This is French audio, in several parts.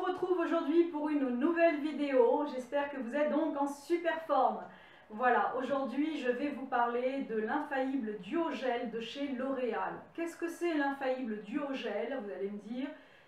retrouve aujourd'hui pour une nouvelle vidéo. J'espère que vous êtes donc en super forme. Voilà, aujourd'hui je vais vous parler de l'infaillible Duo-Gel de chez L'Oréal. Qu'est-ce que c'est l'infaillible Duo-Gel, vous allez me dire?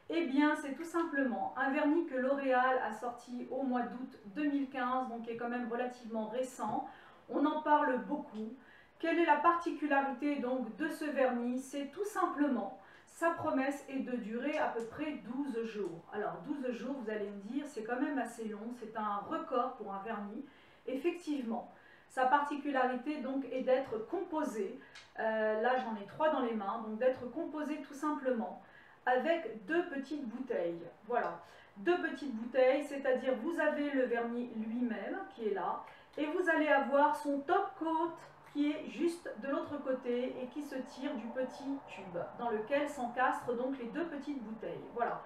Eh bien, c'est tout simplement un vernis que L'Oréal a sorti au mois d'août 2015, donc qui est quand même relativement récent. On en parle beaucoup. Quelle est la particularité donc de ce vernis? C'est tout simplement, sa promesse est de durer à peu près 12 jours. Alors 12 jours, vous allez me dire, c'est quand même assez long, c'est un record pour un vernis. Effectivement, sa particularité donc est d'être composé, là j'en ai 3 dans les mains, donc d'être composé tout simplement avec 2 petites bouteilles. Voilà, 2 petites bouteilles, c'est-à-dire vous avez le vernis lui-même qui est là, et vous allez avoir son top coat qui est juste de l'autre côté et qui se tire du petit tube dans lequel s'encastrent donc les 2 petites bouteilles. Voilà,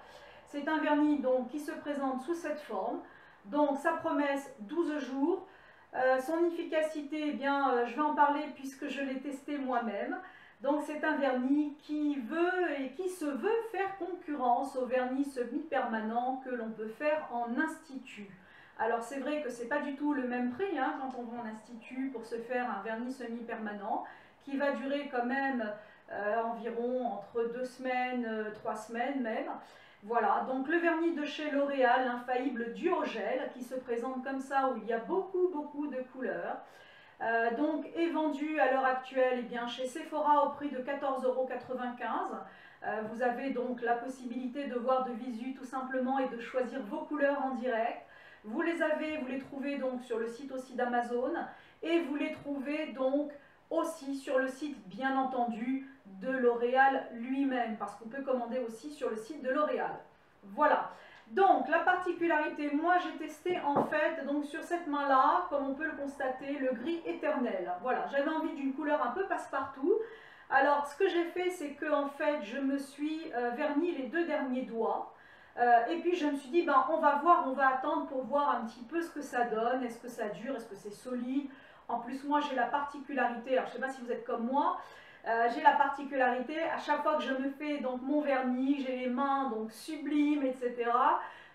c'est un vernis donc qui se présente sous cette forme. Donc sa promesse 12 jours, son efficacité, eh bien je vais en parler puisque je l'ai testé moi-même. Donc c'est un vernis qui veut et qui se veut faire concurrence au vernis semi-permanent que l'on peut faire en institut. Alors c'est vrai que c'est pas du tout le même prix quand on va en institut pour se faire un vernis semi-permanent qui va durer quand même environ entre 2 semaines, 3 semaines même. Voilà, donc le vernis de chez L'Oréal, l'infaillible Duo-Gel, qui se présente comme ça où il y a beaucoup de couleurs. Donc est vendu à l'heure actuelle bien, chez Sephora au prix de 14,95 €. Vous avez donc la possibilité de voir de visu tout simplement et de choisir vos couleurs en direct. Vous les trouvez donc sur le site aussi d'Amazon et vous les trouvez donc aussi sur le site bien entendu de L'Oréal lui-même parce qu'on peut commander aussi sur le site de L'Oréal. Voilà. Donc la particularité, moi j'ai testé en fait donc sur cette main là, comme on peut le constater, le gris éternel. Voilà, j'avais envie d'une couleur un peu passe-partout. Alors ce que j'ai fait, c'est que en fait je me suis verni les 2 derniers doigts. Et puis je me suis dit, ben, on va voir, on va attendre pour voir un petit peu ce que ça donne. Est-ce que ça dure, est-ce que c'est solide? En plus moi j'ai la particularité, alors je ne sais pas si vous êtes comme moi, j'ai la particularité, à chaque fois que je me fais donc mon vernis, j'ai les mains donc sublimes, etc.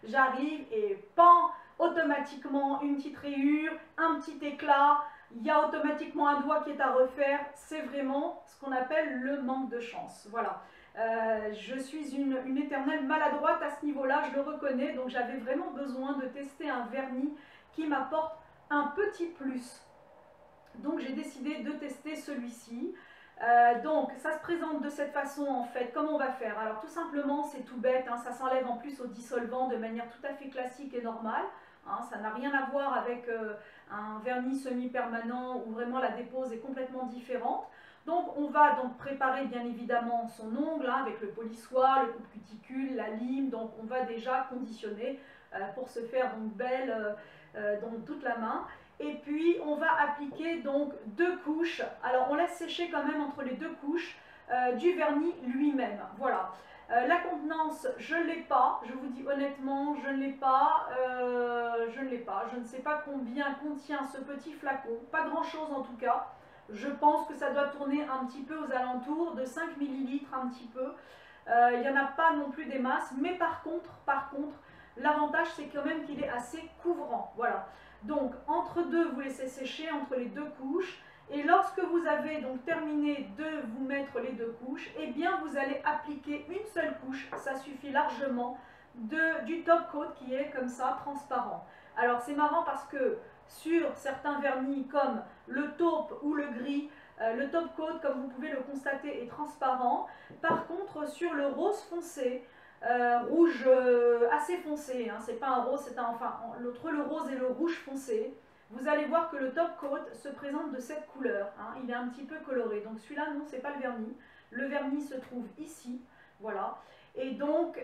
J'arrive et pan, automatiquement une petite rayure, un petit éclat, il y a automatiquement un doigt qui est à refaire. C'est vraiment ce qu'on appelle le manque de chance. Voilà. Je suis une éternelle maladroite à ce niveau-là, je le reconnais, donc j'avais vraiment besoin de tester un vernis qui m'apporte un petit plus. Donc j'ai décidé de tester celui-ci. Donc ça se présente de cette façon en fait. Comment on va faire? Alors tout simplement, c'est tout bête, ça s'enlève en plus au dissolvant de manière tout à fait classique et normale. Ça n'a rien à voir avec un vernis semi-permanent où vraiment la dépose est complètement différente. Donc on va donc préparer bien évidemment son ongle avec le polissoir, le coupe-cuticule, la lime. Donc on va déjà conditionner pour se faire donc belle dans toute la main. Et puis on va appliquer donc 2 couches. Alors on laisse sécher quand même entre les 2 couches du vernis lui-même. Voilà. La contenance, je ne l'ai pas, je vous dis honnêtement, je ne l'ai pas, je ne sais pas combien contient ce petit flacon, pas grand chose en tout cas. Je pense que ça doit tourner un petit peu aux alentours de 5 ml, un petit peu. Il n'y en a pas non plus des masses, mais par contre, l'avantage c'est quand même qu'il est assez couvrant. Voilà. Donc entre deux, vous laissez sécher entre les 2 couches. Et lorsque vous avez donc terminé de vous mettre les 2 couches, eh bien vous allez appliquer une seule couche. Ça suffit largement du top coat qui est comme ça, transparent. Alors c'est marrant parce que sur certains vernis comme le taupe ou le gris, le top coat, comme vous pouvez le constater, est transparent. Par contre, sur le rose foncé, rouge assez foncé, c'est pas un rose, c'est entre le rose et le rouge foncé, vous allez voir que le top coat se présente de cette couleur, il est un petit peu coloré. Donc celui-là, non, c'est pas le vernis. Le vernis se trouve ici, voilà. Et donc,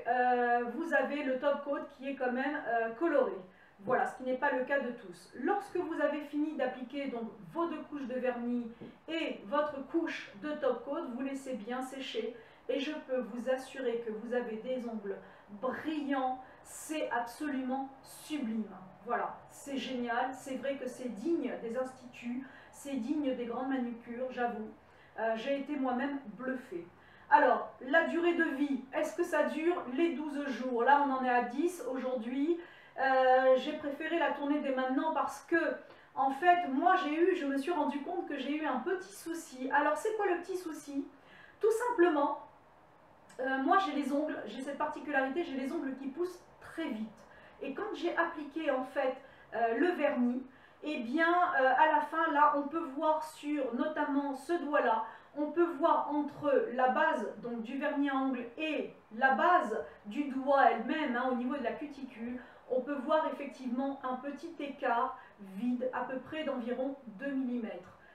vous avez le top coat qui est quand même coloré. Voilà, ce qui n'est pas le cas de tous. Lorsque vous avez fini d'appliquer donc vos 2 couches de vernis et votre couche de top coat, vous laissez bien sécher. Et je peux vous assurer que vous avez des ongles brillants, c'est absolument sublime. Voilà, c'est génial, c'est vrai que c'est digne des instituts, c'est digne des grandes manucures, j'avoue. J'ai été moi-même bluffée. Alors, la durée de vie, est-ce que ça dure les 12 jours? Là, on en est à 10 aujourd'hui. J'ai préféré la tourner dès maintenant parce que, en fait, moi, je me suis rendu compte que j'ai eu un petit souci. Alors, c'est quoi le petit souci? Tout simplement, moi, j'ai cette particularité, j'ai les ongles qui poussent très vite. Et quand j'ai appliqué, en fait, le vernis, eh bien, à la fin, là, on peut voir sur, notamment ce doigt-là, on peut voir entre la base donc, du vernis à ongles et la base du doigt elle-même, hein, au niveau de la cuticule, on peut voir effectivement un petit écart vide, à peu près d'environ 2 mm.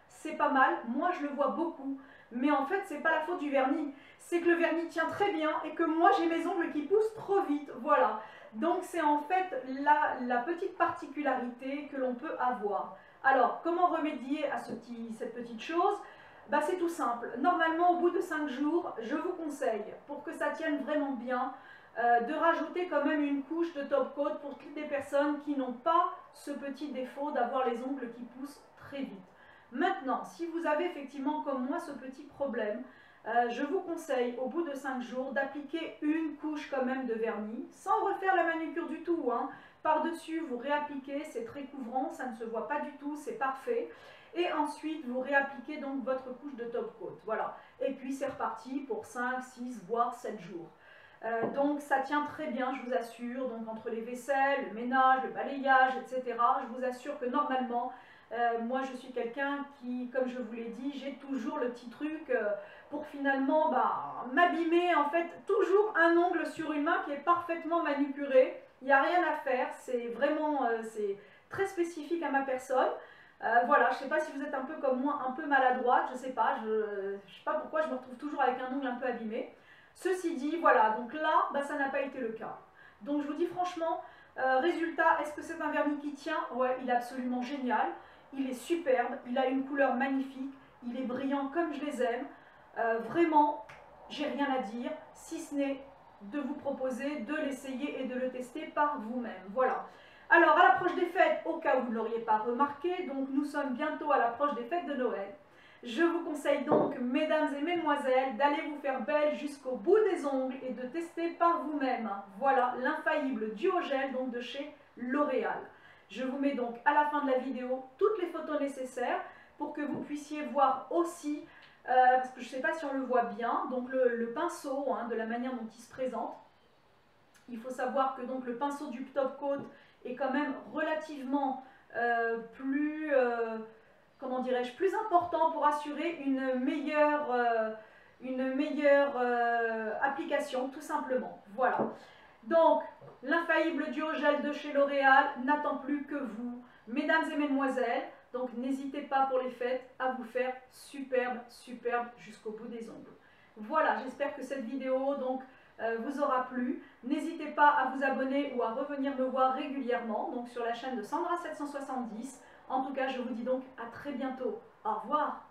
C'est pas mal, moi je le vois beaucoup, mais en fait c'est pas la faute du vernis, c'est que le vernis tient très bien et que moi j'ai mes ongles qui poussent trop vite, voilà. Donc c'est en fait la petite particularité que l'on peut avoir. Alors, comment remédier à cette petite chose? Bah, c'est tout simple. Normalement, au bout de 5 jours, je vous conseille, pour que ça tienne vraiment bien, de rajouter quand même une couche de top coat pour toutes les personnes qui n'ont pas ce petit défaut d'avoir les ongles qui poussent très vite. Maintenant, si vous avez effectivement comme moi ce petit problème, je vous conseille au bout de 5 jours d'appliquer une couche quand même de vernis, sans refaire la manucure du tout, hein. Par-dessus, vous réappliquez, c'est très couvrant, ça ne se voit pas du tout, c'est parfait. Et ensuite, vous réappliquez donc votre couche de top coat. Voilà. Et puis, c'est reparti pour 5, 6, voire 7 jours. Donc, ça tient très bien, je vous assure. Donc, entre les vaisselles, le ménage, le balayage, etc., je vous assure que normalement, moi, je suis quelqu'un qui, comme je vous l'ai dit, j'ai toujours le petit truc pour finalement m'abîmer. En fait, toujours un ongle sur une main qui est parfaitement manucuré. Il n'y a rien à faire. C'est vraiment c'est très spécifique à ma personne. Voilà, je ne sais pas si vous êtes un peu comme moi, un peu maladroite, je ne sais pas, je ne sais pas pourquoi je me retrouve toujours avec un ongle un peu abîmé. Ceci dit, voilà, donc là, ça n'a pas été le cas. Donc je vous dis franchement, résultat, est-ce que c'est un vernis qui tient? Ouais, il est absolument génial, il est superbe, il a une couleur magnifique, il est brillant comme je les aime. Vraiment, j'ai rien à dire, si ce n'est de vous proposer de l'essayer et de le tester par vous-même. Voilà. Alors, à l'approche des fêtes, au cas où vous ne l'auriez pas remarqué, donc nous sommes bientôt à l'approche des fêtes de Noël. Je vous conseille donc, mesdames et mesdemoiselles, d'aller vous faire belle jusqu'au bout des ongles et de tester par vous-même. Voilà, l'infaillible duo gel donc de chez L'Oréal. Je vous mets donc à la fin de la vidéo toutes les photos nécessaires pour que vous puissiez voir aussi, parce que je ne sais pas si on le voit bien, donc le pinceau, hein, de la manière dont il se présente. Il faut savoir que donc le pinceau du top coat est quand même relativement plus, comment dirais-je, plus important pour assurer une meilleure application, tout simplement. Voilà. Donc, l'infaillible duo gel de chez L'Oréal n'attend plus que vous, mesdames et mesdemoiselles. Donc, n'hésitez pas pour les fêtes à vous faire superbe, superbe jusqu'au bout des ongles. Voilà, j'espère que cette vidéo donc vous aura plu. N'hésitez pas à vous abonner ou à revenir me voir régulièrement donc sur la chaîne de Sandra 770. En tout cas, je vous dis donc à très bientôt. Au revoir.